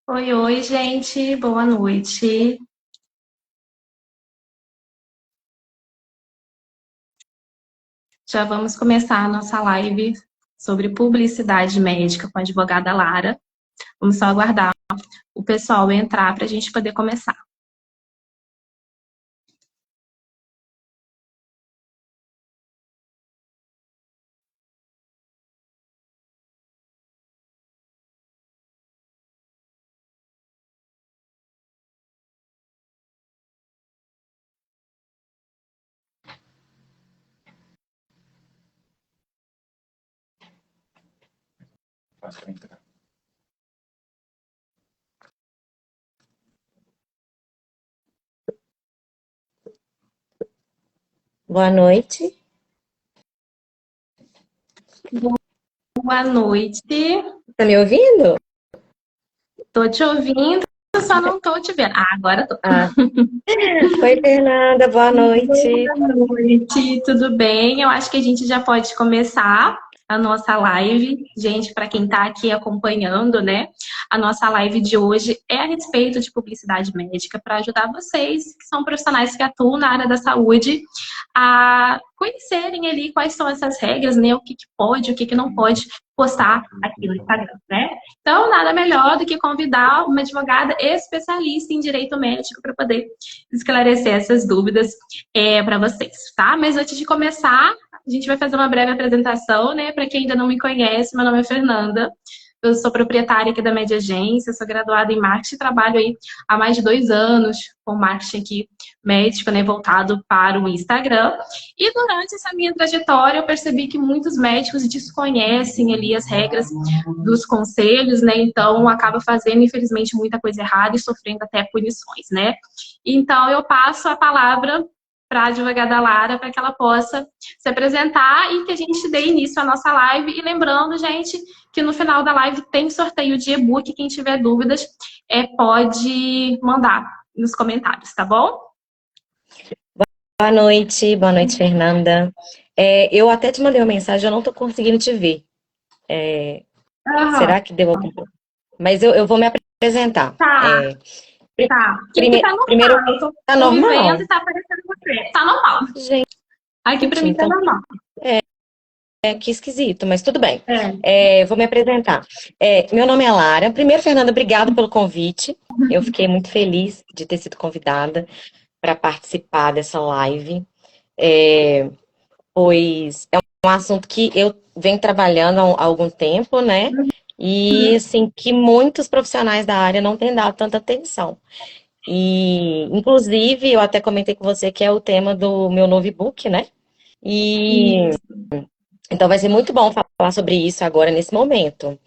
Oi, oi, gente, boa noite. Já vamos começar a nossa live sobre publicidade médica com a advogada Lara. Vamos só aguardar o pessoal entrar para a gente poder começar. Boa noite. Boa noite, Tá me ouvindo? tô te ouvindo, só não tô te vendo. Ah, agora tô. Ah, oi, Fernanda, boa noite. Boa noite, tudo bem? Eu acho que a gente já pode começar a nossa live. Gente, para quem está aqui acompanhando, né? A nossa live de hoje é a respeito de publicidade médica para ajudar vocês, que são profissionais que atuam na área da saúde, a conhecerem ali quais são essas regras, né? O que pode, o que não pode postar aqui no Instagram, né? Então, nada melhor do que convidar uma advogada especialista em direito médico para poder esclarecer essas dúvidas para vocês, tá? Mas antes de começar, a gente vai fazer uma breve apresentação, né? Para quem ainda não me conhece, meu nome é Fernanda. Eu sou proprietária aqui da Média Agência, sou graduada em marketing, trabalho aí há mais de 2 anos com marketing aqui médico, né, voltado para o Instagram. E durante essa minha trajetória, eu percebi que muitos médicos desconhecem ali as regras dos conselhos, né? Então acaba fazendo, infelizmente, muita coisa errada e sofrendo até punições, né? Então eu passo a palavra para a advogada Lara para que ela possa se apresentar e que a gente dê início à nossa live. E lembrando, gente, que no final da live tem sorteio de e-book. Quem tiver dúvidas pode mandar nos comentários, tá bom? Boa noite, Fernanda. Eu até te mandei uma mensagem, eu não tô conseguindo te ver. Aham. Será que deu algum problema? Mas eu vou me apresentar. Tá, tá. Que aqui tá Primeiro, normal. Eu tá tô me vendo e normal. tá aparecendo você. Tá normal. Aqui pra Gente, mim tá então normal. que esquisito, mas tudo bem. É. Vou me apresentar. Meu nome é Lara. Primeiro, Fernanda, obrigada pelo convite. Eu fiquei muito feliz de ter sido convidada para participar dessa live. É, Pois é um assunto que eu venho trabalhando há algum tempo, né? E assim, que muitos profissionais da área não têm dado tanta atenção. E, inclusive, eu até comentei com você que é o tema do meu novo e-book, né? E então vai ser muito bom falar sobre isso agora, nesse momento.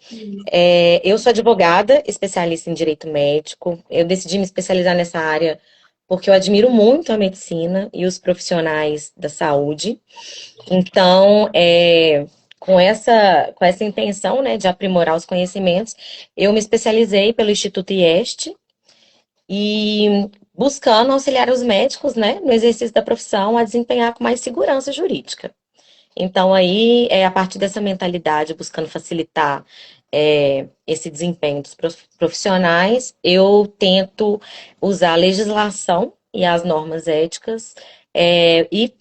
Eu sou advogada, especialista em direito médico. Eu decidi me especializar nessa área porque eu admiro muito a medicina e os profissionais da saúde. Então, com essa intenção, né, de aprimorar os conhecimentos, eu me especializei pelo Instituto IEST e buscando auxiliar os médicos, né, no exercício da profissão a desempenhar com mais segurança jurídica. Então, aí, a partir dessa mentalidade, buscando facilitar esse desempenho dos profissionais, eu tento usar a legislação e as normas éticas e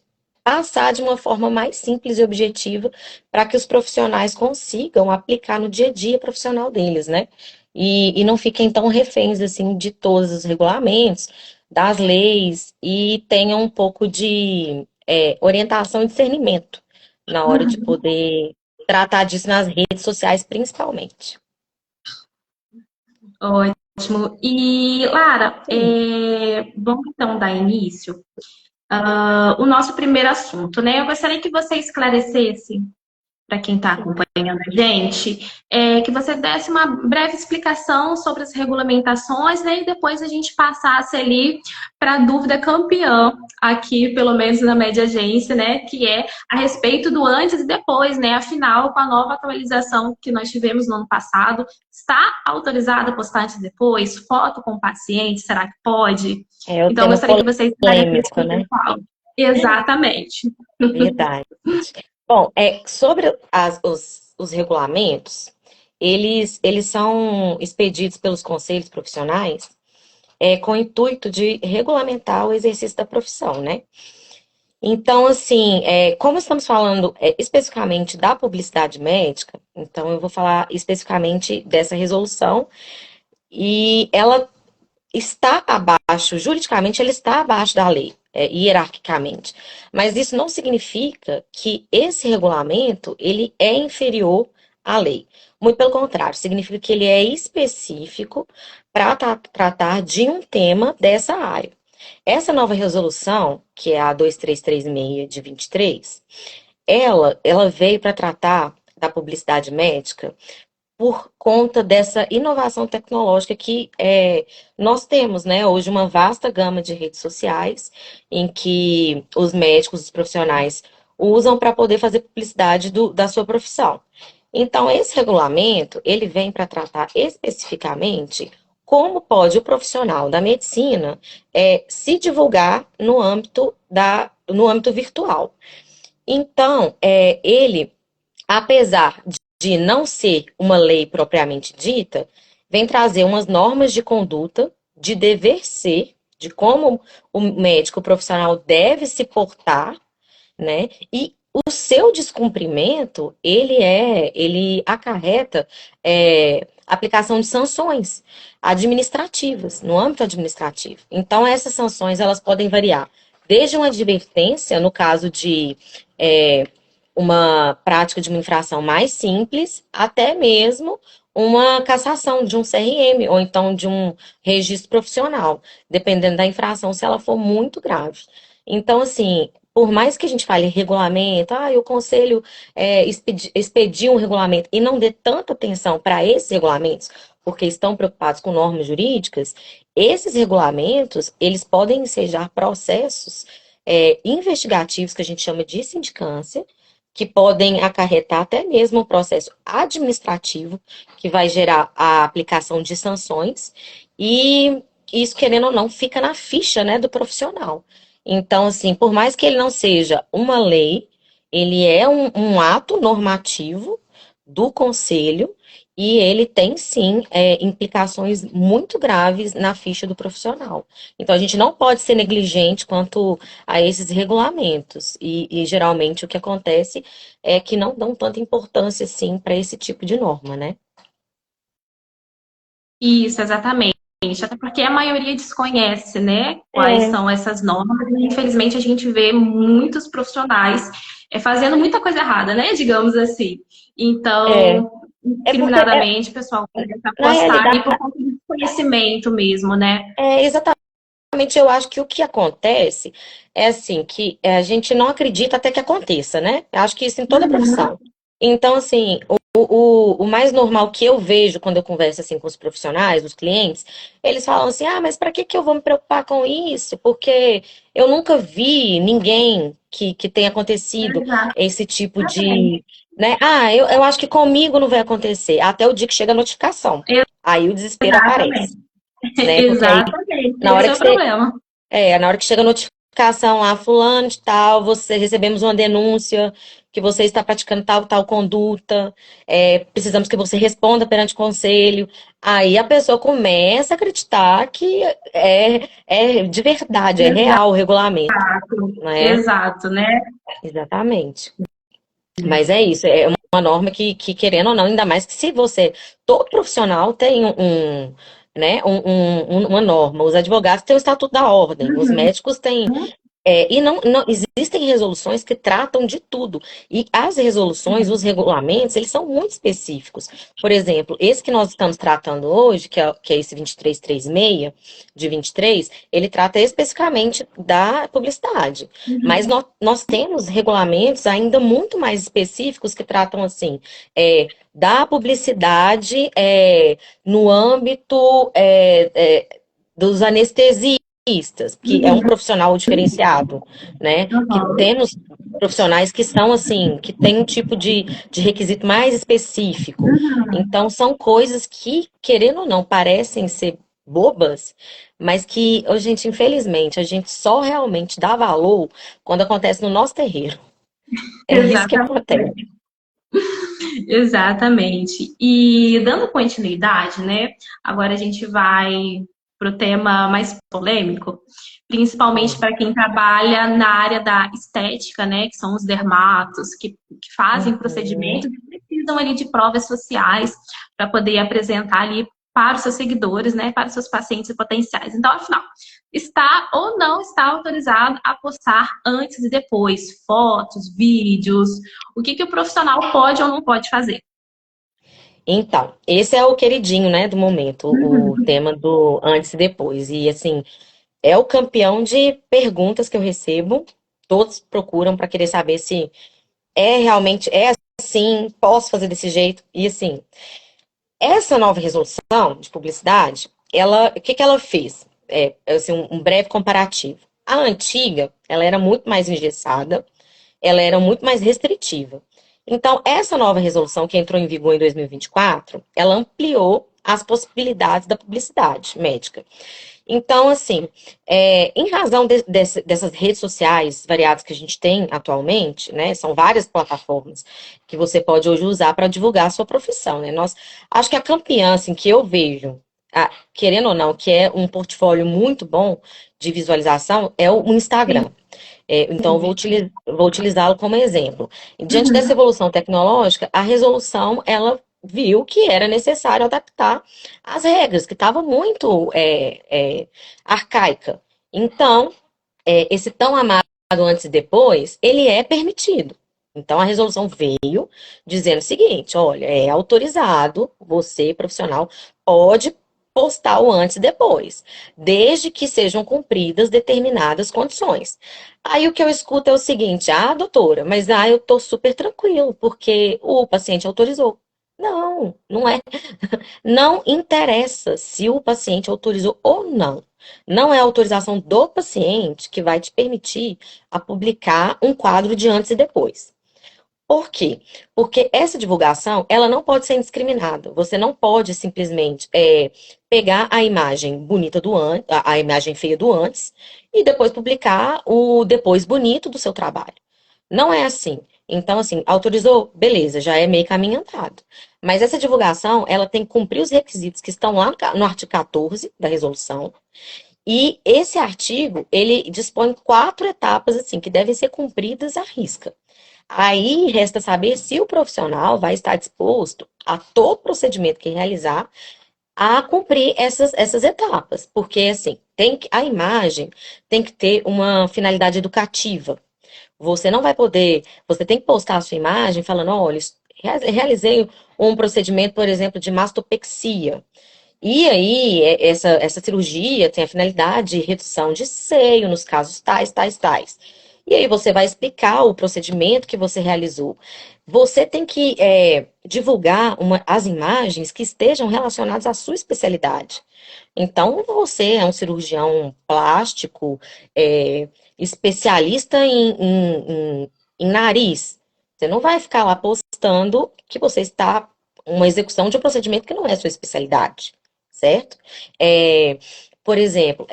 passar de uma forma mais simples e objetiva para que os profissionais consigam aplicar no dia a dia profissional deles, né? E não fiquem tão reféns, assim, de todos os regulamentos, das leis, e tenham um pouco de orientação e discernimento na hora de poder tratar disso nas redes sociais, principalmente. Ótimo. E, Lara, vamos então dar início. O nosso primeiro assunto, né? Eu gostaria que você esclarecesse para quem está acompanhando a gente, que você desse uma breve explicação sobre as regulamentações, né, e depois a gente passasse ali para a dúvida campeã, aqui, pelo menos na Média Agência, né, que é a respeito do antes e depois, né, afinal, com a nova atualização que nós tivemos no ano passado, está autorizado a postar antes e depois? Foto com o paciente, será que pode? É o Então, eu tema gostaria que você esclarecesse polêmico, para o né? pessoal. Exatamente. Verdade. Bom, sobre os regulamentos, eles são expedidos pelos conselhos profissionais com o intuito de regulamentar o exercício da profissão, né? Então, assim, como estamos falando especificamente da publicidade médica, então eu vou falar especificamente dessa resolução, e ela está abaixo, juridicamente, ela está abaixo da lei, hierarquicamente. Mas isso não significa que esse regulamento, ele é inferior à lei. Muito pelo contrário, significa que ele é específico para tratar de um tema dessa área. Essa nova resolução, que é a 2336 de 23, ela veio para tratar da publicidade médica por conta dessa inovação tecnológica que nós temos, né, hoje uma vasta gama de redes sociais em que os médicos, os profissionais usam para poder fazer publicidade da sua profissão. Então, esse regulamento, ele vem para tratar especificamente como pode o profissional da medicina se divulgar no âmbito virtual. Então, ele, apesar de não ser uma lei propriamente dita, vem trazer umas normas de conduta, de dever ser, de como o médico profissional deve se portar, né? E o seu descumprimento, ele acarreta aplicação de sanções administrativas, no âmbito administrativo. Então, essas sanções, elas podem variar desde uma advertência, no caso de uma prática de uma infração mais simples, até mesmo uma cassação de um CRM, ou então de um registro profissional, dependendo da infração, se ela for muito grave. Então, assim, por mais que a gente fale regulamento, o conselho expediu um regulamento e não dê tanta atenção para esses regulamentos, porque estão preocupados com normas jurídicas, esses regulamentos, eles podem ensejar processos investigativos, que a gente chama de sindicância, que podem acarretar até mesmo um processo administrativo, que vai gerar a aplicação de sanções, e isso, querendo ou não, fica na ficha, né, do profissional. Então, assim, por mais que ele não seja uma lei, ele é um ato normativo do conselho e ele tem, sim, implicações muito graves na ficha do profissional. Então, a gente não pode ser negligente quanto a esses regulamentos. E geralmente o que acontece é que não dão tanta importância, assim, para esse tipo de norma, né? Isso, exatamente. Até porque a maioria desconhece, né, quais É, são essas normas. E, infelizmente, a gente vê muitos profissionais fazendo muita coisa errada, né, digamos assim. é, Então, é porque, discriminadamente, o pessoal começa a na postar e realidade, por conta do desconhecimento mesmo, né? exatamente, eu acho que o que acontece é assim, que a gente não acredita até que aconteça, né? Eu acho que isso em toda Uhum. profissão. Então, assim, o mais normal que eu vejo quando eu converso assim com os profissionais, os clientes, eles falam assim: mas para que eu vou me preocupar com isso? Porque eu nunca vi ninguém que tenha acontecido esse tipo Exatamente. de, né? Eu acho que comigo não vai acontecer, até o dia que chega a notificação. Aí o desespero aparece, Exatamente. né? Porque aí, Exatamente. na hora Esse é que o você problema. na hora que chega a notificação lá, fulano de tal, você recebemos uma denúncia que você está praticando tal conduta, precisamos que você responda perante o conselho. Aí a pessoa começa a acreditar que é de verdade, é real o regulamento, né? Exato, né? Exatamente. Mas é isso, é uma norma que, querendo ou não, ainda mais que se você, todo profissional tem né, uma norma. Os advogados têm o Estatuto da Ordem, os Uhum. médicos têm e não existem resoluções que tratam de tudo. E as resoluções, os regulamentos, eles são muito específicos. Por exemplo, esse que nós estamos tratando hoje, que é esse 2336 de 23, ele trata especificamente da publicidade. Mas Uhum. nós temos regulamentos ainda muito mais específicos que tratam assim, da publicidade no âmbito dos anestesistas, que é um Uhum. profissional diferenciado, né? Que Uhum. temos profissionais que são assim, que tem um tipo de requisito mais específico. Uhum. Então, são coisas que, querendo ou não, parecem ser bobas, mas que, ô, gente, infelizmente, a gente só realmente dá valor quando acontece no nosso terreiro. É isso que Exatamente. acontece. Exatamente. E dando continuidade, né? Agora a gente vai para o tema mais polêmico, principalmente Hum. para quem trabalha na área da estética, né? Que são os dermatos, que fazem Uhum. procedimentos e precisam ali de provas sociais para poder apresentar ali para os seus seguidores, né? Para os seus pacientes potenciais. Então, afinal, está ou não está autorizado a postar antes e depois fotos, vídeos, o que que o profissional pode ou não pode fazer? Então, esse é o queridinho, né, do momento, o tema do antes e depois. E assim, é o campeão de perguntas que eu recebo. Todos procuram para querer saber se é realmente é assim, posso fazer desse jeito. E assim, essa nova resolução de publicidade, o que que ela fez? Assim, um breve comparativo. A antiga, ela era muito mais engessada, ela era muito mais restritiva. Então, essa nova resolução que entrou em vigor em 2024, ela ampliou as possibilidades da publicidade médica. Então, assim, em razão dessas redes sociais variadas que a gente tem atualmente, né? São várias plataformas que você pode hoje usar para divulgar a sua profissão, né? Acho que a campeã, assim, que eu vejo, querendo ou não, que é um portfólio muito bom de visualização, é o Sim, Instagram. Então, eu sim. vou utilizá-lo como exemplo. E diante dessa Uhum. evolução tecnológica, a resolução, ela viu que era necessário adaptar as regras, que estava muito arcaica. Então, esse tão amado antes e depois, ele é permitido. Então, a resolução veio dizendo o seguinte: olha, é autorizado, você, profissional, pode postar o antes e depois, desde que sejam cumpridas determinadas condições. Aí o que eu escuto é o seguinte: doutora, mas eu tô super tranquilo, porque o paciente autorizou. Não, não é. Não interessa se o paciente autorizou ou não. Não é a autorização do paciente que vai te permitir a publicar um quadro de antes e depois. Por quê? Porque essa divulgação, ela não pode ser indiscriminada. Você não pode simplesmente pegar a imagem bonita do antes, a imagem feia do antes, e depois publicar o depois bonito do seu trabalho. Não é assim. Então, assim, autorizou? Beleza, já é meio caminho andado. Mas essa divulgação, ela tem que cumprir os requisitos que estão lá no artigo 14 da resolução. E esse artigo, ele dispõe 4 etapas, assim, que devem ser cumpridas à risca. Aí resta saber se o profissional vai estar disposto a todo procedimento que realizar a cumprir essas etapas. Porque, assim, a imagem tem que ter uma finalidade educativa. Você não vai poder, você tem que postar a sua imagem falando, olha, realizei um procedimento, por exemplo, de mastopexia. E aí, essa cirurgia tem a finalidade de redução de seio nos casos tais, tais, tais. E aí você vai explicar o procedimento que você realizou. Você tem que divulgar as imagens que estejam relacionadas à sua especialidade. Então, você é um cirurgião plástico, especialista em nariz. Você não vai ficar lá postando que você está uma execução de um procedimento que não é a sua especialidade, certo? É, por exemplo,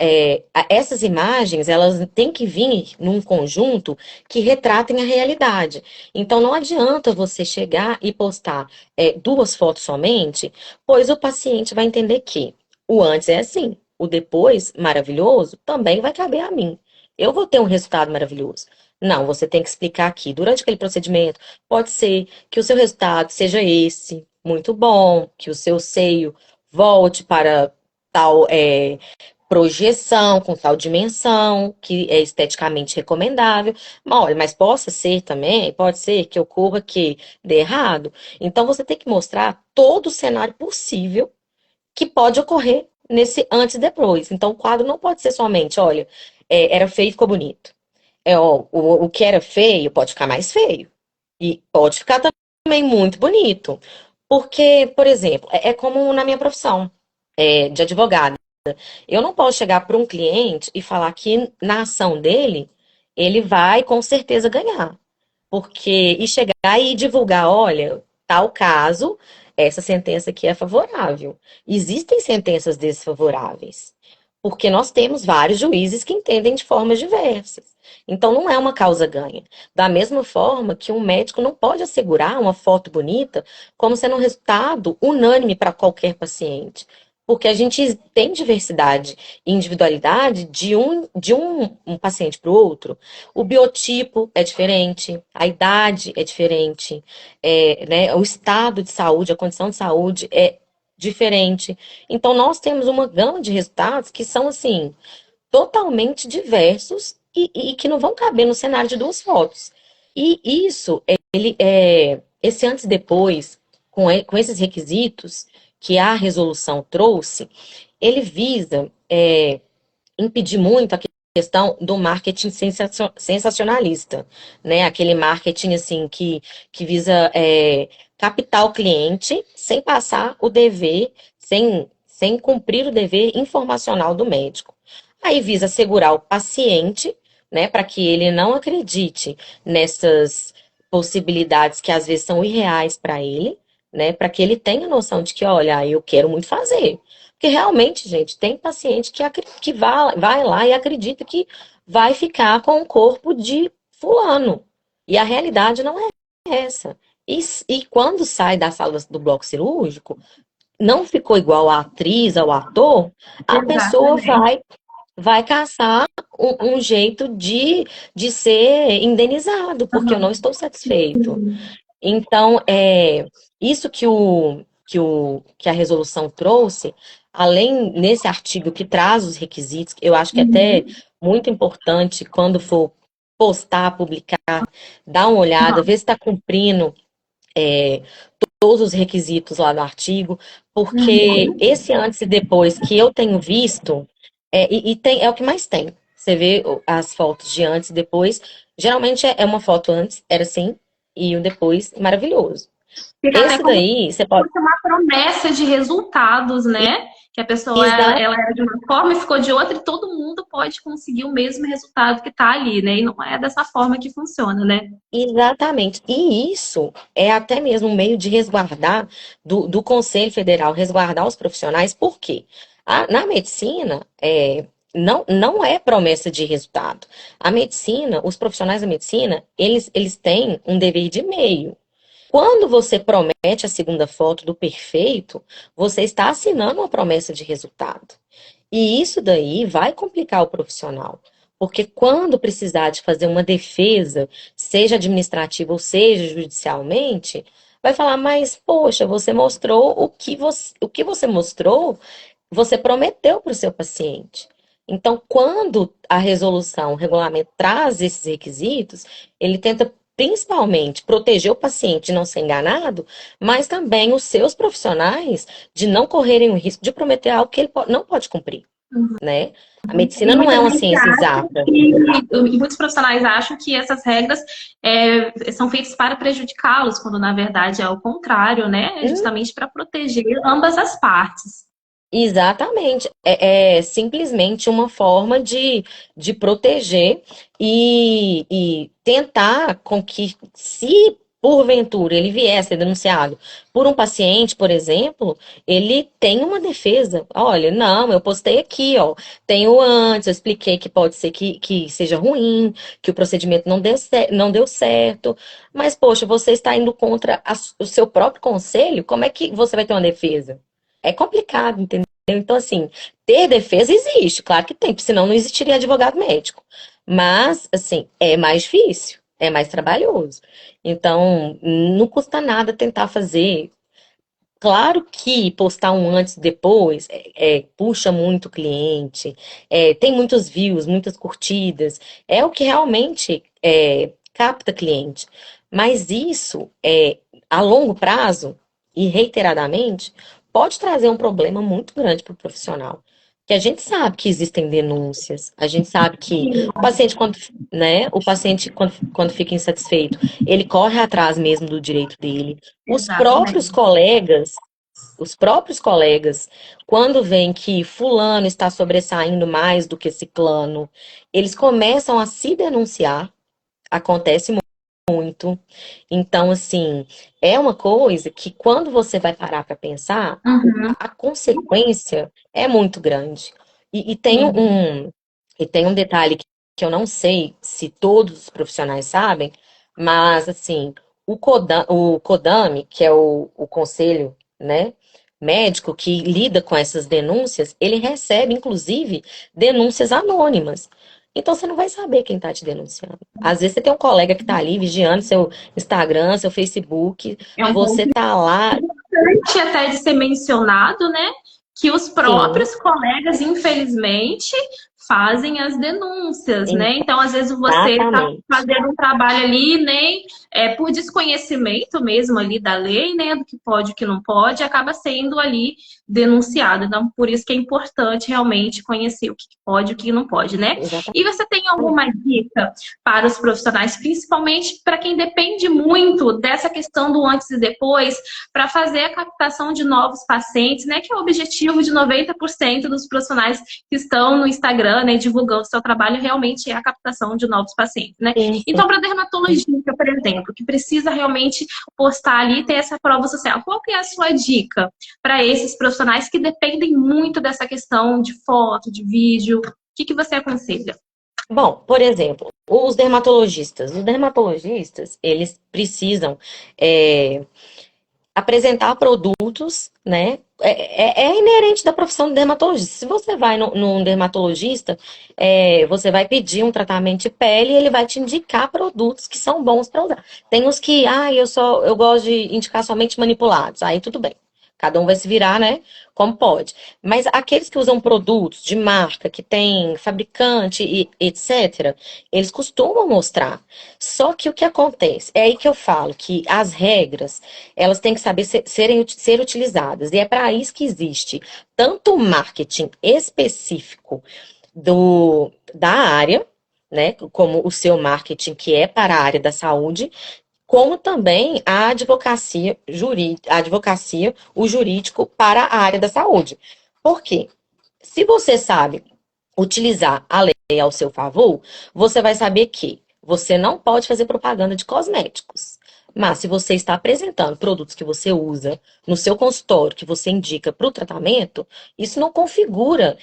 essas imagens, elas têm que vir num conjunto que retratem a realidade. Então, não adianta você chegar e postar 2 fotos somente, pois o paciente vai entender que o antes é assim, o depois, maravilhoso, também vai caber a mim. Eu vou ter um resultado maravilhoso. Não, você tem que explicar aqui. Durante aquele procedimento, pode ser que o seu resultado seja esse, muito bom, que o seu seio volte para tal projeção, com tal dimensão, que é esteticamente recomendável. Mas, olha, mas possa ser também, pode ser que ocorra que dê errado. Então, você tem que mostrar todo o cenário possível que pode ocorrer nesse antes e depois. Então, o quadro não pode ser somente, olha, era feio e ficou bonito. O que era feio pode ficar mais feio. E pode ficar também muito bonito. Porque, por exemplo, é como na minha profissão, de advogada. Eu não posso chegar para um cliente e falar que na ação dele, ele vai com certeza ganhar. E chegar e divulgar, olha, tal caso, essa sentença aqui é favorável. Existem sentenças desfavoráveis, porque nós temos vários juízes que entendem de formas diversas. Então, não é uma causa ganha. Da mesma forma que um médico não pode assegurar uma foto bonita como sendo um resultado unânime para qualquer paciente. Porque a gente tem diversidade e individualidade de um paciente para o outro. O biotipo é diferente, a idade é diferente, né, o estado de saúde, a condição de saúde é diferente. Então, nós temos uma gama de resultados que são, assim, totalmente diversos e que não vão caber no cenário de duas fotos. E isso, esse antes e depois, com esses requisitos que a resolução trouxe, ele visa impedir muito a questão do marketing sensacionalista, né? Aquele marketing assim que visa captar o cliente sem passar o dever, sem cumprir o dever informacional do médico. Aí visa segurar o paciente, né, para que ele não acredite nessas possibilidades que às vezes são irreais para ele, né, para que ele tenha noção de que, olha, eu quero muito fazer. Porque realmente, gente, tem paciente que vai lá e acredita que vai ficar com o corpo de fulano. E a realidade não é essa. E quando sai da sala do bloco cirúrgico, não ficou igual a atriz, ao ator, a pessoa Exatamente. vai caçar um jeito de ser indenizado, porque eu não Aham. estou satisfeito. Então, isso que a resolução trouxe, além nesse artigo que traz os requisitos, eu acho que é até Uhum. muito importante quando for postar, publicar, dar uma olhada, ver se está cumprindo é, todos os requisitos lá do artigo, porque Uhum. esse antes e depois que eu tenho visto, é o que mais tem. Você vê as fotos de antes e depois, geralmente é uma foto antes, era assim, e o depois, maravilhoso. Fica até Esse como daí, você se pode. fosse uma promessa de resultados, né? Que a pessoa ela era de uma forma e ficou de outra, e todo mundo pode conseguir o mesmo resultado que está ali, né? E não é dessa forma que funciona, né? Exatamente. E isso é até mesmo um meio de resguardar do Conselho Federal, resguardar os profissionais, por quê? Na medicina, não é promessa de resultado. A medicina, os profissionais da medicina, eles têm um dever de meio. Quando você promete a segunda foto do perfeito, você está assinando uma promessa de resultado. E isso daí vai complicar o profissional. Porque quando precisar de fazer uma defesa, seja administrativa ou seja judicialmente, vai falar, mas, poxa, você mostrou o que você mostrou, você prometeu para o seu paciente. Então, quando a resolução, o regulamento traz esses requisitos, ele tenta principalmente proteger o paciente de não ser enganado, mas também os seus profissionais de não correrem o risco de prometer algo que ele não pode cumprir, né? A medicina E não muita é uma gente ciência acha exata. e muitos profissionais acham que essas regras são feitas para prejudicá-los, quando na verdade é o contrário, né? É Hum, justamente para proteger ambas as partes. Exatamente. É simplesmente uma forma de proteger e tentar com que, se porventura ele vier a ser denunciado por um paciente, por exemplo, ele tenha uma defesa. Olha, não, eu postei aqui, ó. Tenho antes, eu expliquei que pode ser que seja ruim, que o procedimento não deu certo. Mas, poxa, você está indo contra o seu próprio conselho, como é que você vai ter uma defesa? É complicado, entendeu? Então, assim, ter defesa existe, claro que tem, porque senão não existiria advogado médico. Mas, assim, é mais difícil, é mais trabalhoso. Então, não custa nada tentar fazer. Claro que postar um antes e depois puxa muito cliente, tem muitos views, muitas curtidas, é o que realmente capta cliente. Mas isso, a longo prazo e reiteradamente, pode trazer um problema muito grande para o profissional. Que a gente sabe que existem denúncias, a gente sabe que o paciente, quando fica insatisfeito, ele corre atrás mesmo do direito dele. Os próprios Exatamente. colegas os próprios colegas, quando veem que fulano está sobressaindo mais do que ciclano, eles começam a se denunciar, acontece muito. Então, assim, é uma coisa que quando você vai parar para pensar, Uhum. a consequência é muito grande. E tem Sim. um detalhe que eu não sei se todos os profissionais sabem, mas assim, o CODAME, que é o conselho, né, médico que lida com essas denúncias, ele recebe, inclusive, denúncias anônimas. Então você não vai saber quem está te denunciando. Às vezes você tem um colega que está ali vigiando seu Instagram, seu Facebook, É um você ponto está lá, importante até de ser mencionado, né? Que os sim, próprios colegas, infelizmente, fazem as denúncias, né? Então, às vezes, você está exatamente, fazendo um trabalho ali, nem por desconhecimento mesmo ali da lei, né? Do que pode e o que não pode, acaba sendo ali denunciado. Então, por isso que é importante realmente conhecer o que pode e o que não pode, né? exatamente. E você tem alguma dica para os profissionais, principalmente para quem depende muito dessa questão do antes e depois, para fazer a captação de novos pacientes, né? Que é o objetivo de 90% dos profissionais que estão no Instagram, né, divulgando seu trabalho, realmente é a captação de novos pacientes, né? Sim, Então, sim. para dermatologista, por exemplo, que precisa realmente postar ali e ter essa prova social, qual que é a sua dica para esses profissionais que dependem muito dessa questão de foto, de vídeo? O que você aconselha? Bom, por exemplo, os dermatologistas, eles precisam é, apresentar produtos, né? É inerente da profissão de dermatologista. Se você vai num dermatologista, você vai pedir um tratamento de pele e ele vai te indicar produtos que são bons para usar. Tem os que, eu gosto de indicar somente manipulados. Aí tudo bem. Cada um vai se virar, né? Como pode. Mas aqueles que usam produtos de marca, que tem fabricante e etc., eles costumam mostrar. Só que o que acontece? É aí que eu falo que as regras elas têm que saber ser utilizadas. E é para isso que existe tanto o marketing específico da área, né, como o seu marketing que é para a área da saúde, como também o jurídico para a área da saúde. Por quê? Se você sabe utilizar a lei ao seu favor, você vai saber que você não pode fazer propaganda de cosméticos. Mas se você está apresentando produtos que você usa no seu consultório, que você indica para o tratamento, isso não configura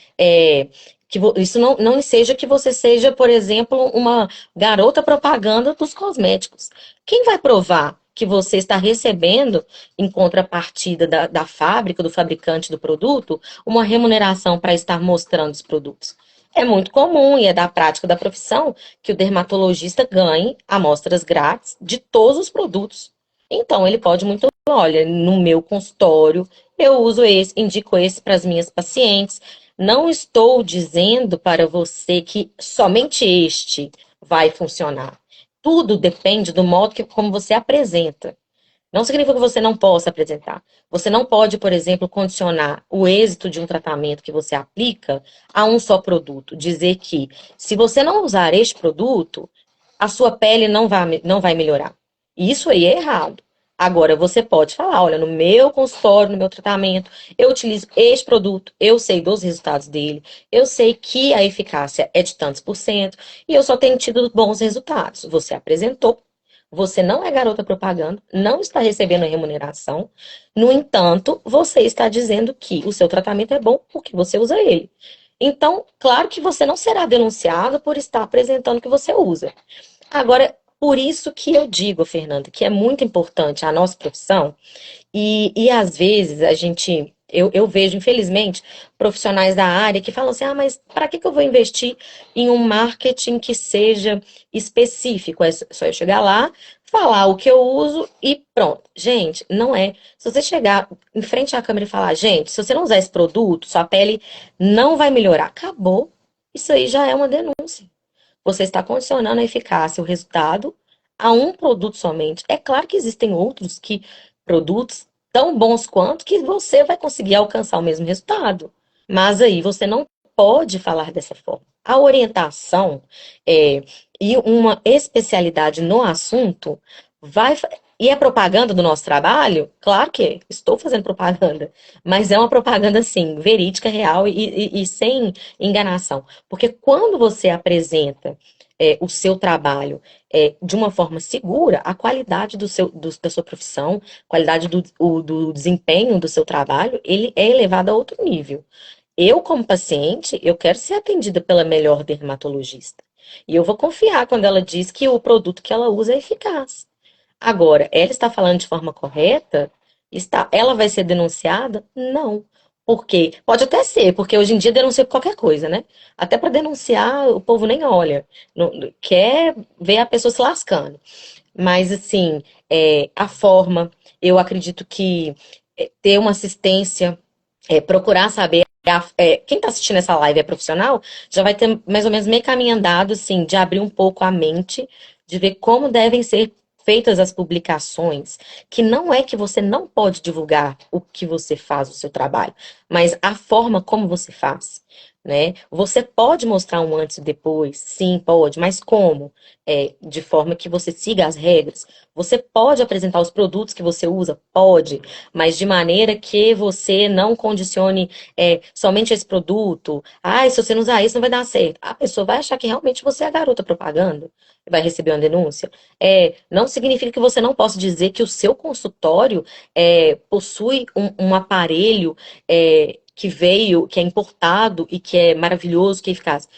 isso não seja que você seja, por exemplo, uma garota propaganda dos cosméticos. Quem vai provar que você está recebendo, em contrapartida da fábrica, do fabricante do produto, uma remuneração para estar mostrando os produtos? É muito comum e é da prática da profissão que o dermatologista ganhe amostras grátis de todos os produtos. Então, ele pode muito, olha, no meu consultório, eu uso esse, indico esse para as minhas pacientes. Não estou dizendo para você que somente este vai funcionar. Tudo depende do modo como você apresenta. Não significa que você não possa apresentar. Você não pode, por exemplo, condicionar o êxito de um tratamento que você aplica a um só produto. Dizer que se você não usar este produto, a sua pele não vai melhorar. Isso aí é errado. Agora, você pode falar, olha, no meu consultório, no meu tratamento, eu utilizo este produto, eu sei dos resultados dele, eu sei que a eficácia é de tantos por cento, e eu só tenho tido bons resultados. Você apresentou, você não é garota propaganda, não está recebendo remuneração. No entanto, você está dizendo que o seu tratamento é bom porque você usa ele. Então, claro que você não será denunciado por estar apresentando o que você usa. Agora, por isso que eu digo, Fernanda, que é muito importante a nossa profissão e às vezes eu vejo, infelizmente, profissionais da área que falam assim: mas para que eu vou investir em um marketing que seja específico? É só eu chegar lá, falar o que eu uso e pronto. Gente, não é. Se você chegar em frente à câmera e falar, gente, se você não usar esse produto, sua pele não vai melhorar. Acabou. Isso aí já é uma denúncia. Você está condicionando a eficácia, o resultado, a um produto somente. É claro que existem outros produtos tão bons quanto que você vai conseguir alcançar o mesmo resultado. Mas aí você não pode falar dessa forma. A orientação e uma especialidade no assunto vai. E é propaganda do nosso trabalho? Claro que é. Estou fazendo propaganda. Mas é uma propaganda, assim, verídica, real e sem enganação. Porque quando você apresenta o seu trabalho de uma forma segura, a qualidade da sua profissão, qualidade do desempenho do seu trabalho, ele é elevado a outro nível. Eu, como paciente, eu quero ser atendida pela melhor dermatologista. E eu vou confiar quando ela diz que o produto que ela usa é eficaz. Agora, ela está falando de forma correta? Está. Ela vai ser denunciada? Não. Por quê? Pode até ser, porque hoje em dia denuncia por qualquer coisa, né? Até para denunciar, o povo nem olha. Quer ver a pessoa se lascando. Mas, assim, a forma, eu acredito que ter uma assistência, procurar saber. Quem está assistindo essa live é profissional, já vai ter mais ou menos meio caminho andado, assim, de abrir um pouco a mente, de ver como devem ser feitas as publicações, que não é que você não pode divulgar o que você faz, o seu trabalho, mas a forma como você faz, né? Você pode mostrar um antes e depois, sim, pode, mas como? De forma que você siga as regras. Você pode apresentar os produtos que você usa? Pode, mas de maneira que você não condicione somente esse produto. Ah, se você não usar isso, não vai dar certo. A pessoa vai achar que realmente você é a garota propaganda, vai receber uma denúncia. Não significa que você não possa dizer que o seu consultório possui um aparelho que veio, que é importado e que é maravilhoso, que é eficaz.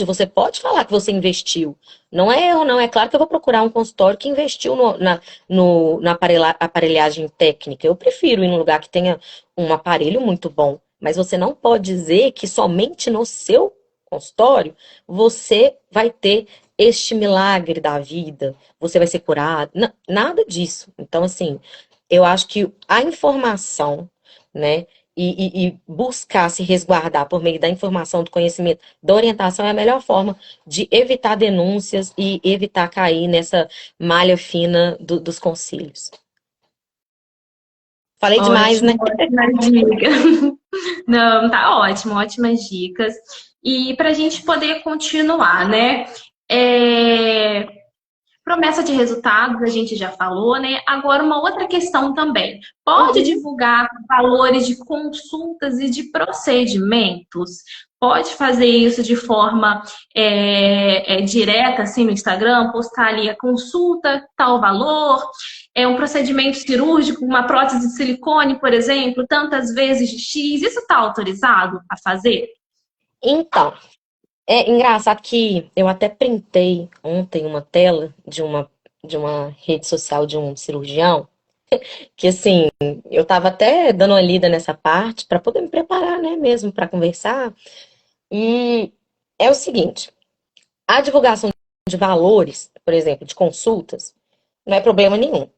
Você pode falar que você investiu. Não é erro, não. É claro que eu vou procurar um consultório que investiu na aparelhagem técnica. Eu prefiro ir num lugar que tenha um aparelho muito bom. Mas você não pode dizer que somente no seu consultório você vai ter este milagre da vida, você vai ser curado. Nada disso. Então, assim, eu acho que a informação, né, e buscar se resguardar por meio da informação, do conhecimento, da orientação é a melhor forma de evitar denúncias e evitar cair nessa malha fina dos conselhos. Falei demais, né? Ótimo, ótima dica. Não, tá ótimo, ótimas dicas. E para a gente poder continuar, né? É, Promessa de resultados, a gente já falou, né? Agora, uma outra questão também. Pode Uhum. divulgar valores de consultas e de procedimentos? Pode fazer isso de forma direta, assim, no Instagram? Postar ali a consulta, tal valor? É um procedimento cirúrgico, uma prótese de silicone, por exemplo, tantas vezes de X. Isso está autorizado a fazer? Então, é engraçado que eu até printei ontem uma tela de uma rede social de um cirurgião, que assim, eu tava até dando uma lida nessa parte para poder me preparar, né, mesmo para conversar. E é o seguinte, a divulgação de valores, por exemplo, de consultas, não é problema nenhum.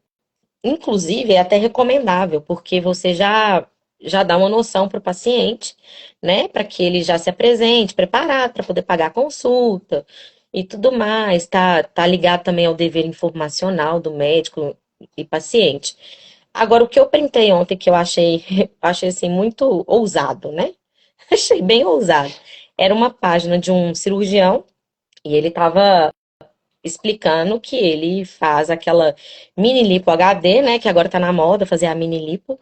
Inclusive, é até recomendável, porque você já dá uma noção para o paciente, né? Para que ele já se apresente preparado para poder pagar a consulta e tudo mais. Tá ligado também ao dever informacional do médico e paciente. Agora, o que eu printei ontem, que eu achei assim, muito ousado, né? Achei bem ousado. Era uma página de um cirurgião e ele estava explicando que ele faz aquela mini lipo HD, né, que agora tá na moda fazer a mini lipo,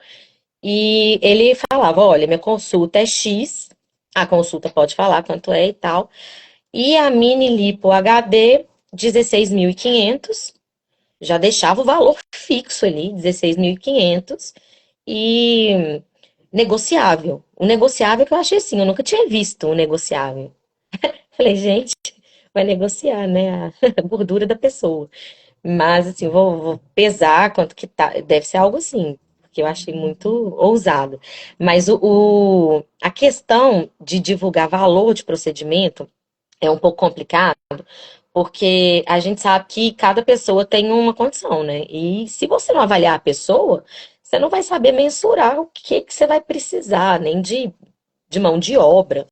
e ele falava, olha, minha consulta é X, a consulta pode falar quanto é e tal, e a mini lipo HD 16.500, já deixava o valor fixo ali, 16.500 e negociável. O negociável que eu achei assim, eu nunca tinha visto um negociável. Falei, gente, vai negociar, né, a gordura da pessoa. Mas, assim, vou pesar quanto que tá. Deve ser algo assim, porque eu achei muito ousado. Mas a questão de divulgar valor de procedimento é um pouco complicado, porque a gente sabe que cada pessoa tem uma condição, né? E se você não avaliar a pessoa, você não vai saber mensurar o que você vai precisar, nem de mão de obra.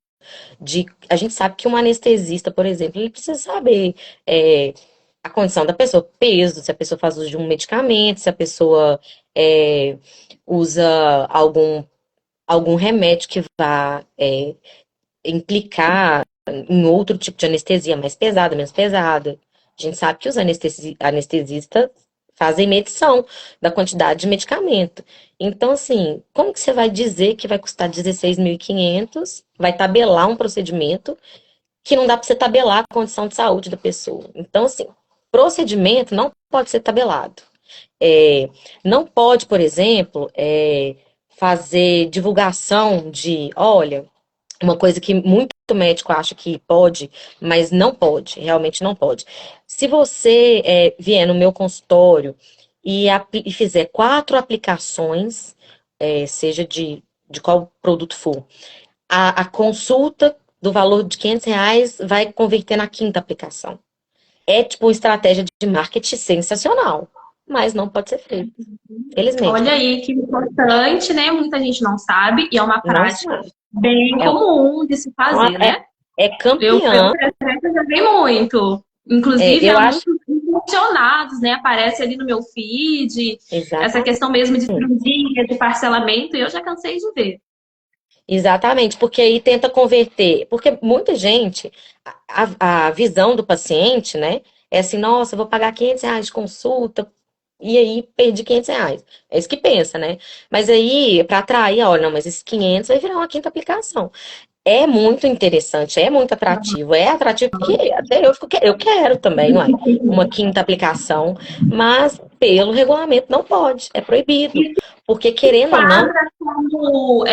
A gente sabe que um anestesista, por exemplo, ele precisa saber. A condição da pessoa, peso, se a pessoa faz uso de um medicamento, se a pessoa usa algum remédio que vá implicar em outro tipo de anestesia, mais pesada, menos pesada. A gente sabe que os anestesistas fazem medição da quantidade de medicamento. Então, assim, como que você vai dizer que vai custar 16.500, vai tabelar um procedimento que não dá para você tabelar a condição de saúde da pessoa? Então, assim, procedimento não pode ser tabelado. É, não pode, por exemplo, fazer divulgação de, olha, uma coisa que muito médico acha que pode, mas não pode, realmente não pode. Se você vier no meu consultório e fizer 4 aplicações, seja de qual produto for, a consulta do valor de R$ 500 vai converter na quinta aplicação. É tipo uma estratégia de marketing sensacional, mas não pode ser feito. Felizmente, Olha né? aí que importante, né? Muita gente não sabe e é uma Não prática sabe. bem É, comum de se fazer, é, né? é Eu campeã. por exemplo, já vi muito. Inclusive, Eu há acho. muitos funcionados, né? Aparece ali no meu feed, essa Exatamente. questão mesmo de cirurgia, de parcelamento, e eu já cansei de ver. Exatamente, porque aí tenta converter. Porque muita gente, a visão do paciente, né, é assim, nossa, eu vou pagar R$ 500 de consulta e aí perdi R$ 500. É isso que pensa, né? Mas aí, para atrair, olha, não, mas esses 500 vai virar uma quinta aplicação. É muito interessante, é muito atrativo. É atrativo porque até eu quero também, não é? Uma quinta aplicação, mas pelo regulamento não pode, é proibido. Porque querendo ou não, Quadra como,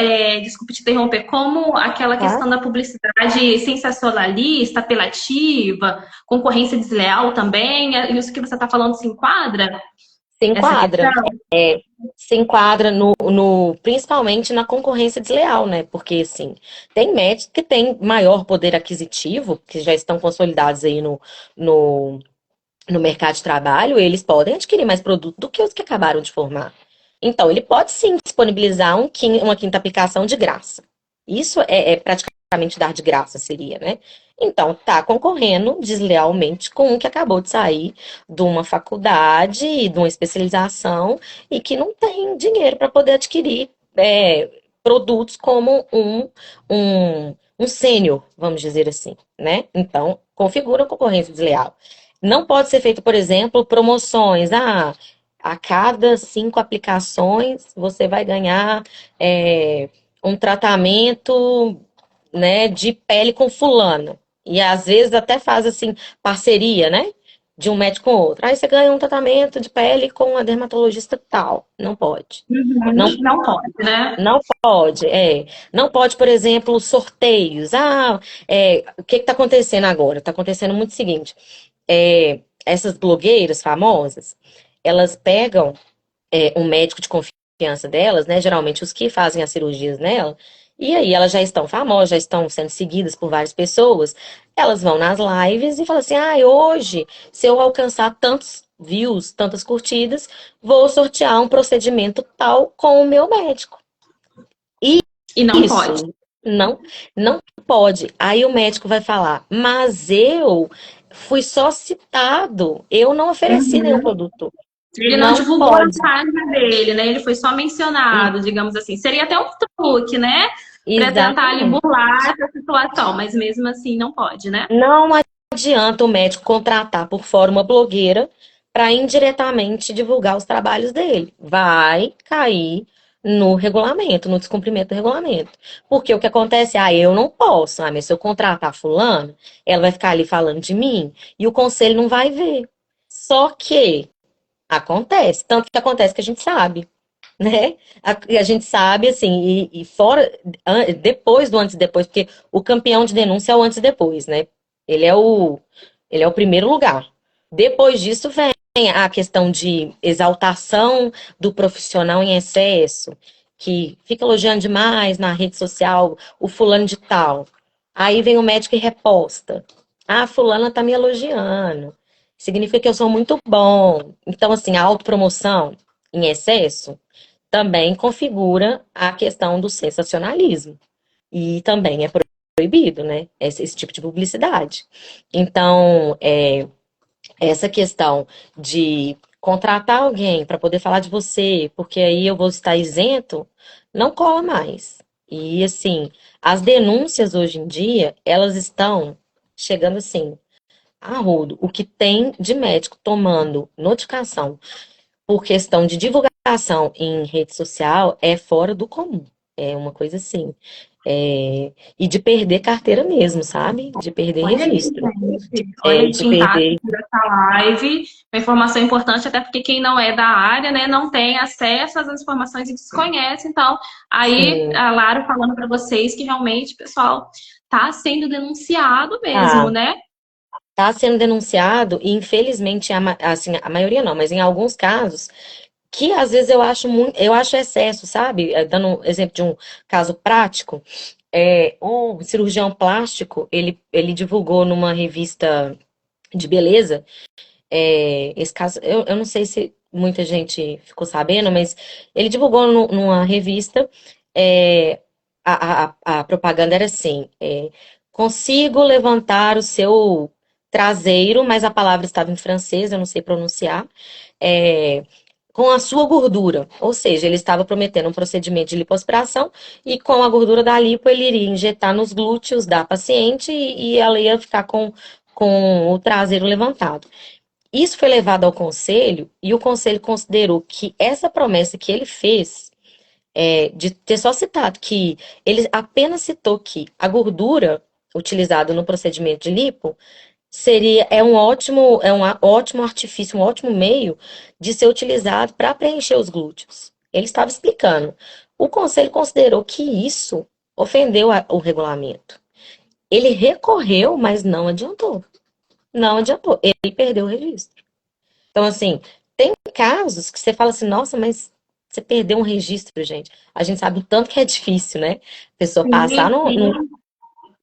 desculpe te interromper, como aquela tá? questão da publicidade sensacionalista, apelativa, concorrência desleal também, isso que você está falando se enquadra? Se Essa enquadra. questão? Se enquadra principalmente na concorrência desleal, né? Porque, assim, tem médicos que têm maior poder aquisitivo, que já estão consolidados aí no, no mercado de trabalho, eles podem adquirir mais produto do que os que acabaram de formar. Então, ele pode sim disponibilizar uma quinta aplicação de graça. Isso é praticamente dar de graça, seria, né? Então, tá concorrendo deslealmente com um que acabou de sair de uma faculdade, de uma especialização, e que não tem dinheiro para poder adquirir produtos como um sênior, vamos dizer assim, né? Então, configura a concorrência desleal. Não pode ser feito, por exemplo, promoções. A cada 5 aplicações você vai ganhar um tratamento, né, de pele com fulano. E às vezes até faz assim parceria, né? De um médico com outro. Aí você ganha um tratamento de pele com a dermatologista tal. Não pode. Não, Uhum, não pode, né? não pode, Não pode, por exemplo, sorteios. O que está acontecendo agora? Está acontecendo muito o seguinte: essas blogueiras famosas, elas pegam um médico de confiança delas, né? Geralmente os que fazem as cirurgias nela, e aí elas já estão famosas, já estão sendo seguidas por várias pessoas. Elas vão nas lives e falam assim: hoje, se eu alcançar tantos views, tantas curtidas, vou sortear um procedimento tal com o meu médico. E não pode. Isso não pode. Aí o médico vai falar, mas eu fui só citado, eu não ofereci nenhum Uhum. produto. Ele não Não divulgou a pode. página dele, né? Ele foi só E- mencionado, digamos assim. Seria até um truque, né? Para tentar ali Exatamente. burlar essa situação, mas mesmo assim não pode, né? Não adianta o médico contratar por fora uma blogueira para indiretamente divulgar os trabalhos dele. Vai cair no regulamento, no descumprimento do regulamento. Porque o que acontece, eu não posso, mas se eu contratar fulano, ela vai ficar ali falando de mim e o conselho não vai ver. Só que acontece, tanto que acontece que a gente sabe, né? A gente sabe, assim, e fora, depois do antes e depois, porque o campeão de denúncia é o antes e depois, né? Ele é ele é o primeiro lugar. Depois disso vem a questão de exaltação do profissional em excesso, que fica elogiando demais na rede social o fulano de tal. Aí vem o médico e reposta. Fulana tá me elogiando. Significa que eu sou muito bom. Então, assim, a autopromoção em excesso também configura a questão do sensacionalismo. E também é proibido, né? Esse tipo de publicidade. Então, essa questão de contratar alguém para poder falar de você, porque aí eu vou estar isento, não cola mais. E assim, as denúncias hoje em dia, elas estão chegando assim, a rodo. O que tem de médico tomando notificação por questão de divulgação em rede social é fora do comum. É uma coisa assim. E de perder carteira mesmo, sabe? De perder Olha aí, registro. gente. Olha aí De quem está perder. assistindo essa live. Uma informação importante, até porque quem não é da área, né, não tem acesso às informações e desconhece. Então, aí Sim, a Lara falando para vocês que realmente, pessoal, está sendo denunciado mesmo, tá. né? Tá sendo denunciado, e infelizmente, assim, a maioria não, mas em alguns casos, que às vezes eu acho muito, eu acho excesso, sabe? Dando um exemplo de um caso prático, um cirurgião plástico, ele divulgou numa revista de beleza, esse caso, eu não sei se muita gente ficou sabendo, mas ele divulgou numa revista, é, a propaganda era assim, consigo levantar o seu traseiro, mas a palavra estava em francês, eu não sei pronunciar, é, com a sua gordura. Ou seja, ele estava prometendo um procedimento de lipoaspiração e com a gordura da lipo ele iria injetar nos glúteos da paciente e ela ia ficar com o traseiro levantado. Isso foi levado ao conselho e o conselho considerou que essa promessa que ele fez, de ter só citado que ele apenas citou que a gordura utilizada no procedimento de lipo é um ótimo artifício, um ótimo meio de ser utilizado para preencher os glúteos. Ele estava explicando. O conselho considerou que isso ofendeu o regulamento. Ele recorreu, mas não adiantou. Não adiantou. Ele perdeu o registro. Então, assim, tem casos que você fala assim, nossa, mas você perdeu um registro, gente. A gente sabe o tanto que é difícil, né? A pessoa passar Sim, no, sim. no-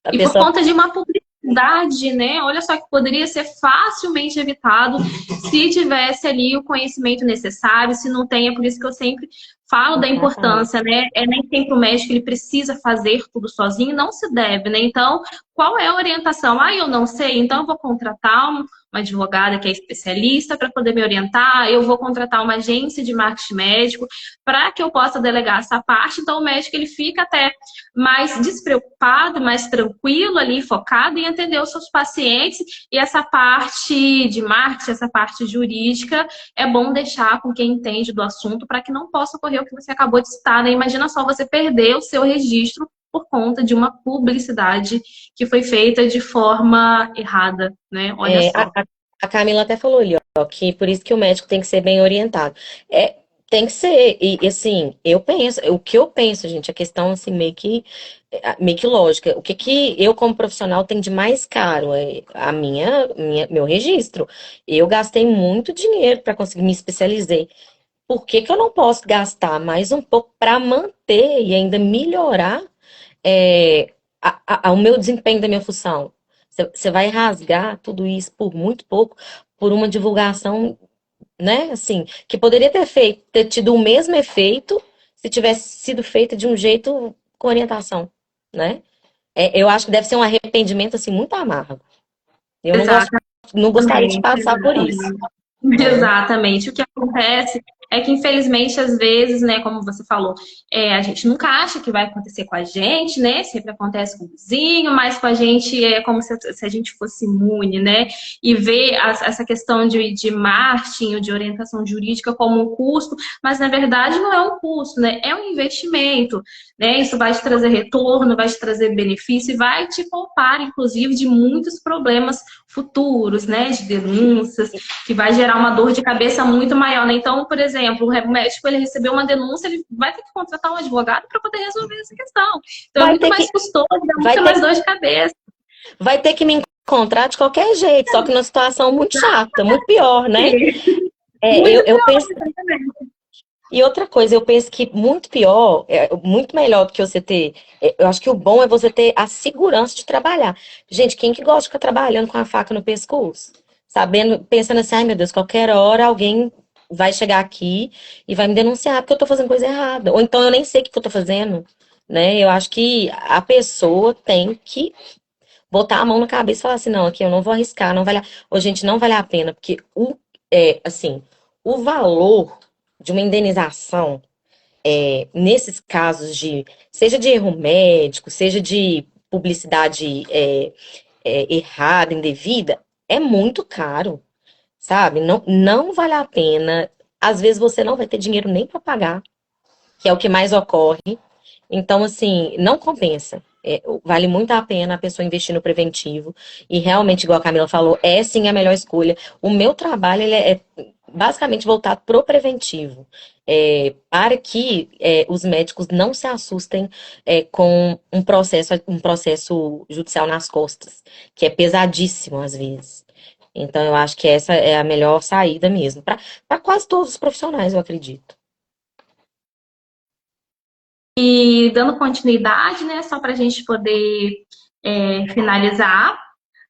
a E por pessoa. conta de uma publicidade, né? Olha só que poderia ser facilmente evitado se tivesse ali o conhecimento necessário, se não tem, é por isso que eu sempre falo da importância, Exatamente. né? Nem sempre o médico ele precisa fazer tudo sozinho, não se deve, né? Então, qual é a orientação? Ah, eu não sei, então eu vou contratar uma advogada que é especialista para poder me orientar, eu vou contratar uma agência de marketing médico para que eu possa delegar essa parte. Então, o médico ele fica até mais despreocupado, mais tranquilo ali, focado em atender os seus pacientes. E essa parte de marketing, essa parte jurídica, é bom deixar com quem entende do assunto para que não possa ocorrer o que você acabou de citar, né? Imagina só você perder o seu registro por conta de uma publicidade que foi feita de forma errada, né? Olha É, só. a Camila até falou ali, ó, que por isso que o médico tem que ser bem orientado. Tem que ser, e assim, o que eu penso, gente, a questão assim, meio que lógica. O que que eu, como profissional, tenho de mais caro? Meu registro. Eu gastei muito dinheiro para conseguir me especializar. Por que que eu não posso gastar mais um pouco para manter e ainda melhorar é, o meu desempenho da minha função? Você vai rasgar tudo isso por muito pouco, por uma divulgação, né? Assim, que poderia ter tido o mesmo efeito se tivesse sido feita de um jeito com orientação, né? Eu acho que deve ser um arrependimento assim muito amargo. Eu não gostaria de Exatamente, passar por isso, exatamente. né? Exatamente. O que acontece é que, infelizmente, às vezes, né, como você falou, a gente nunca acha que vai acontecer com a gente, né? Sempre acontece com o vizinho, mas com a gente é como se a gente fosse imune, né? E ver essa questão de marketing ou de orientação jurídica como um custo, mas na verdade não é um custo, né? É um investimento, né? Isso vai te trazer retorno, vai te trazer benefício e vai te poupar, inclusive, de muitos problemas futuros, né? De denúncias que vai gerar uma dor de cabeça muito maior, né? Então, por exemplo, o médico ele recebeu uma denúncia, ele vai ter que contratar um advogado para poder resolver essa questão. Então, é Vai muito ter mais que, custoso, dá vai muito ter mais dor de cabeça. vai ter que me encontrar de qualquer jeito, só que numa situação muito chata, muito pior, né? Muito Eu pior, penso. exatamente. E outra coisa, eu penso que muito pior, muito melhor do que você ter. Eu acho que o bom é você ter a segurança de trabalhar. Gente, quem que gosta de ficar trabalhando com a faca no pescoço? Sabendo, pensando assim, ai meu Deus, qualquer hora alguém vai chegar aqui e vai me denunciar porque eu tô fazendo coisa errada. Ou então eu nem sei o que que eu tô fazendo, né? Eu acho que a pessoa tem que botar a mão na cabeça e falar assim, não, aqui eu não vou arriscar, não vale, ô, gente, não vale a pena, porque assim, o valor de uma indenização nesses casos seja de erro médico, seja de publicidade errada, indevida, é muito caro, sabe? Não, não vale a pena. Às vezes você não vai ter dinheiro nem para pagar, que é o que mais ocorre. Então, assim, não compensa. Vale muito a pena a pessoa investir no preventivo. E realmente, igual a Camila falou, é sim a melhor escolha. O meu trabalho ele é basicamente voltado pro preventivo. Para que os médicos não se assustem com um processo judicial nas costas, que é pesadíssimo às vezes. Então, eu acho que essa é a melhor saída mesmo, para quase todos os profissionais, eu acredito. E dando continuidade, né, só para a gente poder finalizar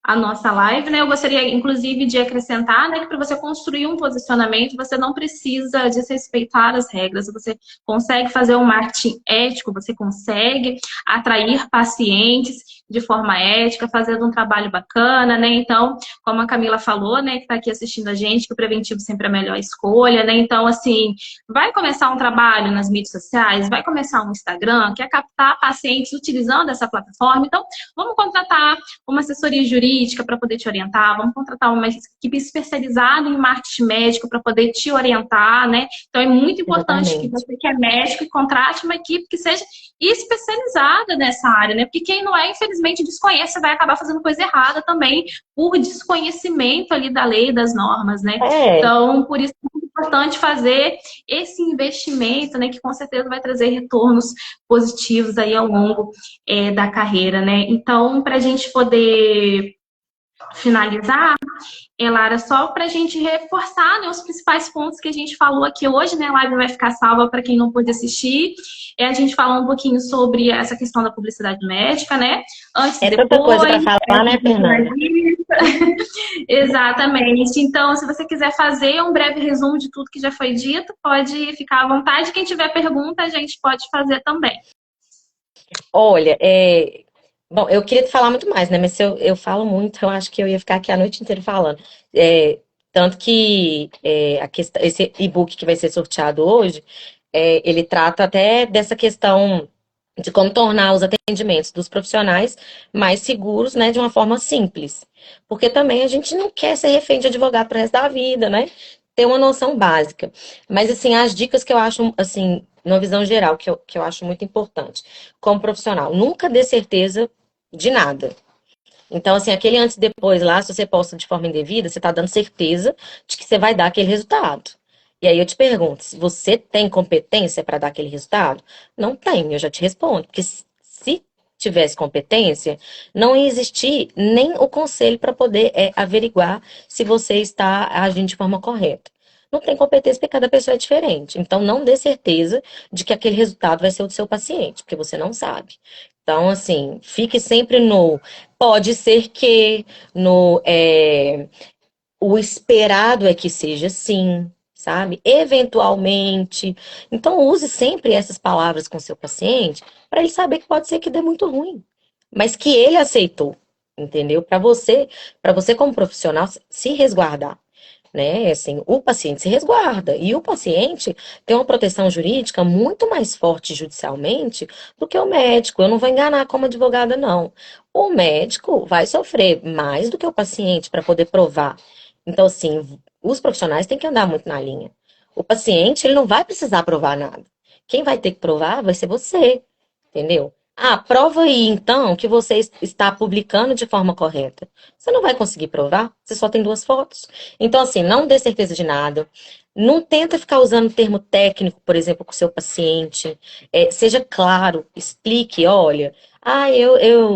a nossa live, né? Eu gostaria, inclusive, de acrescentar, né, que para você construir um posicionamento, você não precisa desrespeitar as regras. Você consegue fazer um marketing ético, você consegue atrair pacientes de forma ética, fazendo um trabalho bacana, né? Então, como a Camila falou, né, que está aqui assistindo a gente, que o preventivo sempre é a melhor escolha, né? Então, assim, vai começar um trabalho nas mídias sociais, vai começar um Instagram, quer captar pacientes utilizando essa plataforma, então vamos contratar uma assessoria jurídica para poder te orientar, vamos contratar uma equipe especializada em marketing médico para poder te orientar, né? Então é muito importante que Exatamente. você que é médico contrate uma equipe que seja especializada nessa área, né? Porque quem não é, infelizmente, desconhece, vai acabar fazendo coisa errada também por desconhecimento ali da lei, das normas, né? É, Então, por isso é muito importante fazer esse investimento, né? Que com certeza vai trazer retornos positivos aí ao longo da carreira, né? Então, para a gente poder finalizar, Lara, só para a gente reforçar, né, os principais pontos que a gente falou aqui hoje, né? A live vai ficar salva para quem não pôde assistir. A gente falou um pouquinho sobre essa questão da publicidade médica, né? Antes e é tanta coisa depois, para falar, né, Fernanda? exatamente. Então, se você quiser fazer um breve resumo de tudo que já foi dito, pode ficar à vontade. Quem tiver pergunta, a gente pode fazer também. Olha, bom, eu queria te falar muito mais, né? Mas se eu falo muito, eu acho que eu ia ficar aqui a noite inteira falando. Tanto que esse e-book que vai ser sorteado hoje, ele trata até dessa questão de como tornar os atendimentos dos profissionais mais seguros, né, de uma forma simples. Porque também a gente não quer ser refém de advogado para o resto da vida, né? Ter uma noção básica. Mas, assim, as dicas que eu acho, assim, numa visão geral, que eu acho muito importante, como profissional, nunca dê certeza de nada. Então, assim, aquele antes e depois lá, se você posta de forma indevida, você está dando certeza de que você vai dar aquele resultado. E aí eu te pergunto, se você tem competência para dar aquele resultado? Não tem, eu já te respondo. Porque se tivesse competência, não ia existir nem o conselho para poder averiguar se você está agindo de forma correta. Não tem competência porque cada pessoa é diferente. Então, não dê certeza de que aquele resultado vai ser o do seu paciente, porque você não sabe. Então, assim, fique sempre no pode ser que no o esperado é que seja sim, sabe? Eventualmente. Então use sempre essas palavras com seu paciente para ele saber que pode ser que dê muito ruim, mas que ele aceitou, entendeu? Para você como profissional se resguardar. Né? Assim, o paciente se resguarda e o paciente tem uma proteção jurídica muito mais forte judicialmente do que o médico. Eu não vou enganar como advogada, não. O médico vai sofrer mais do que o paciente para poder provar. Então, assim, os profissionais têm que andar muito na linha. O paciente, ele não vai precisar provar nada. Quem vai ter que provar vai ser você, entendeu? Ah, prova aí então que você está publicando de forma correta. Você não vai conseguir provar, você só tem duas fotos. Então, assim, não dê certeza de nada. Não tenta ficar usando termo técnico, por exemplo, com o seu paciente. Seja claro, explique, olha,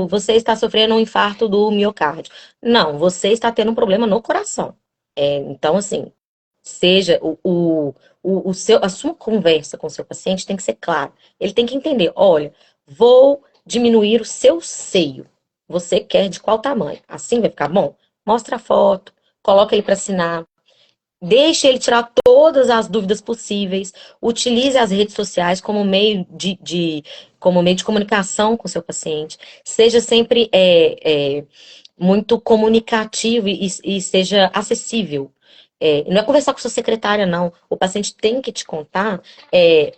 você está sofrendo um infarto do miocárdio. Não, você está tendo um problema no coração. Então, assim, seja a sua conversa com o seu paciente tem que ser clara. Ele tem que entender, olha, vou diminuir o seu seio. Você quer de qual tamanho? Assim vai ficar bom? Mostra a foto, coloca ele para assinar. Deixe ele tirar todas as dúvidas possíveis. Utilize as redes sociais como meio de comunicação com o seu paciente. Seja sempre muito comunicativo e seja acessível. Não é conversar com sua secretária, não. O paciente tem que te contar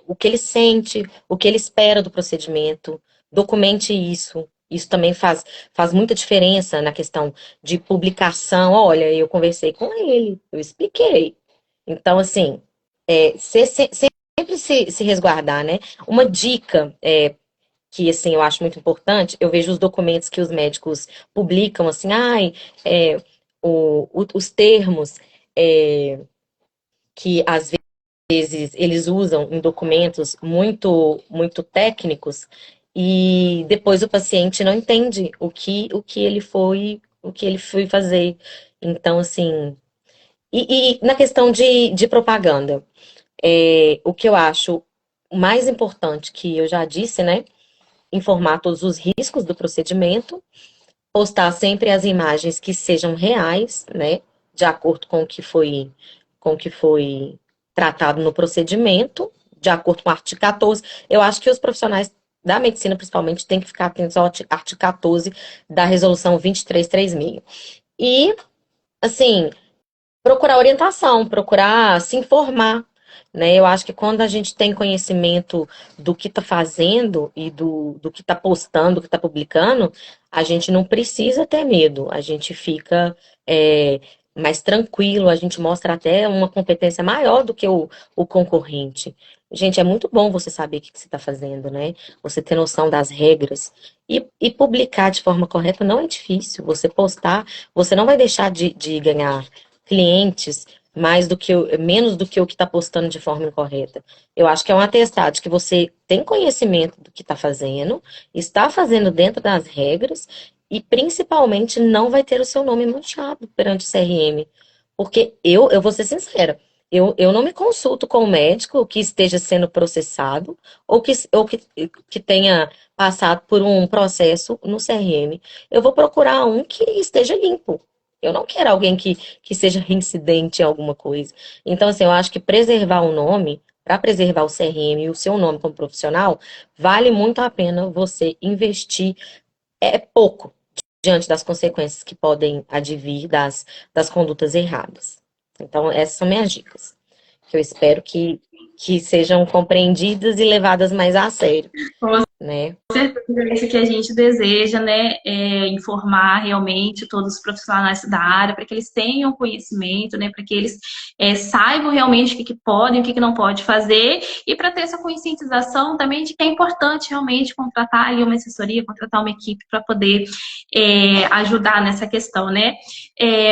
o que ele sente, o que ele espera do procedimento. Documente isso. Isso também faz muita diferença na questão de publicação. Olha, eu conversei com ele, eu expliquei. Então, assim, sempre se resguardar, né? Uma dica, que assim, eu acho muito importante, eu vejo os documentos que os médicos publicam, assim, os termos é, que às vezes eles usam em documentos muito técnicos e depois o paciente não entende o que ele foi fazer. Então, assim, e na questão de propaganda, o que eu acho mais importante, que eu já disse, né? Informar todos os riscos do procedimento, postar sempre as imagens que sejam reais, né? De acordo com o que foi tratado no procedimento, de acordo com o artigo 14. Eu acho que os profissionais da medicina, principalmente, têm que ficar atentos ao artigo 14 da resolução 2336. E, assim, procurar orientação, procurar se informar, né? Eu acho que quando a gente tem conhecimento do que está fazendo e do que está postando, do que está publicando, a gente não precisa ter medo, a gente fica mais tranquilo, a gente mostra até uma competência maior do que o concorrente. Gente, é muito bom você saber o que você está fazendo, né? Você ter noção das regras. E publicar de forma correta não é difícil. Você postar, você não vai deixar de ganhar clientes menos do que o que está postando de forma incorreta. Eu acho que é um atestado de que você tem conhecimento do que está fazendo dentro das regras e principalmente não vai ter o seu nome manchado perante o CRM. Porque eu vou ser sincera, eu não me consulto com o médico que esteja sendo processado ou que tenha passado por um processo no CRM. Eu vou procurar um que esteja limpo. Eu não quero alguém que seja reincidente em alguma coisa. Então, assim, eu acho que preservar o nome, para preservar o CRM e o seu nome como profissional, vale muito a pena você investir pouco diante das consequências que podem advir das condutas erradas. Então, essas são minhas dicas, que eu espero que sejam compreendidas e levadas mais a sério, né? É isso que a gente deseja, né? Informar realmente todos os profissionais da área, para que eles tenham conhecimento, né? Para que eles saibam realmente o que podem, o que não pode fazer, e para ter essa conscientização também de que é importante realmente contratar ali uma assessoria, contratar uma equipe para poder ajudar nessa questão, né?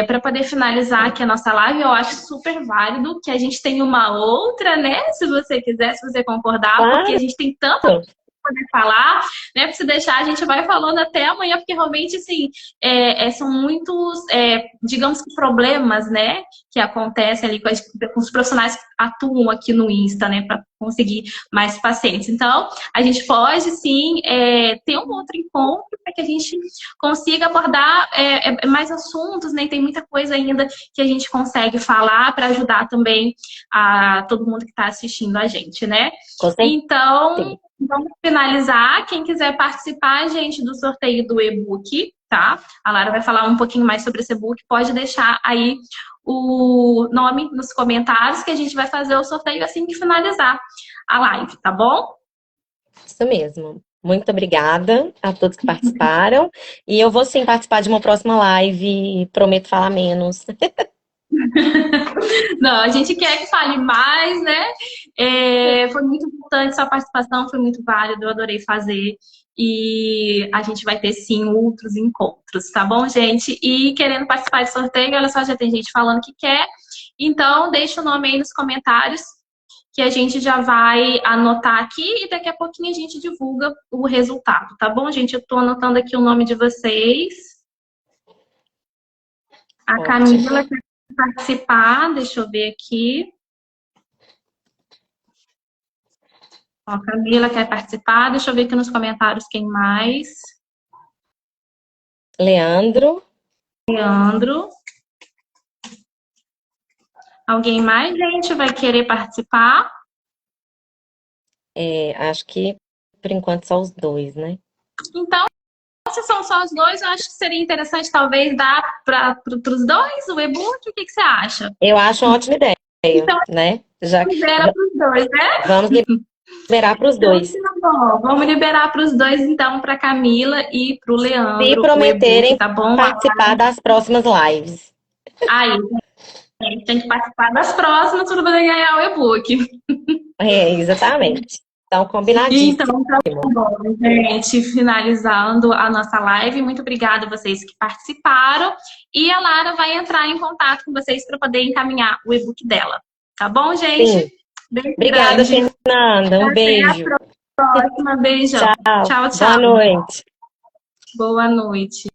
Para poder finalizar aqui a nossa live, eu acho super válido que a gente tenha uma outra, né? Se você quiser, se você concordar, Claro. porque a gente tem tanta poder falar, né? Para se deixar, a gente vai falando até amanhã, porque realmente, assim, são muitos, digamos que problemas, né? Que acontecem ali com os profissionais que atuam aqui no Insta, né? Para conseguir mais pacientes. Então, a gente pode, sim, ter um outro encontro para que a gente consiga abordar mais assuntos, né? Tem muita coisa ainda que a gente consegue falar para ajudar também a todo mundo que está assistindo a gente, né? Então, vamos finalizar. Quem quiser participar, gente, do sorteio do e-book, tá? A Lara vai falar um pouquinho mais sobre esse e-book. Pode deixar aí o nome nos comentários que a gente vai fazer o sorteio assim que finalizar a live, tá bom? Isso mesmo. Muito obrigada a todos que participaram. E eu vou sim participar de uma próxima live. Prometo falar menos. Não, a gente quer que fale mais, né? Foi muito importante sua participação, foi muito válido, eu adorei fazer. E a gente vai ter, sim, outros encontros, tá bom, gente? E querendo participar de sorteio, olha só, já tem gente falando que quer. Então, deixa o nome aí nos comentários, que a gente já vai anotar aqui e daqui a pouquinho a gente divulga o resultado, tá bom, gente? Eu tô anotando aqui o nome de vocês. A Camila quer participar, deixa eu ver aqui. Ó, a Camila quer participar, deixa eu ver aqui nos comentários quem mais. Leandro. Alguém mais, gente, vai querer participar? Acho que por enquanto só os dois, né? Então, se são só os dois, eu acho que seria interessante talvez dar para os dois o e-book. O que você acha? Eu acho uma ótima ideia, então, né? Libera para os dois, né? Vamos liberar para os dois. Então, tá bom. Vamos liberar para os dois, então, para Camila e para o Leandro. Se prometerem tá bom? participar das próximas lives. Aí, a gente tem que participar das próximas para poder ganhar o e-book. Exatamente. Então, combinadíssimo. Então, tá bom, gente. Finalizando a nossa live, muito obrigada a vocês que participaram. E a Lara vai entrar em contato com vocês para poder encaminhar o e-book dela. Tá bom, gente? Sim. Beijo Obrigada, grande. Fernanda. Um beijo. Até a próxima. Beijão. Tchau. Tchau, Boa tchau. noite. Boa noite.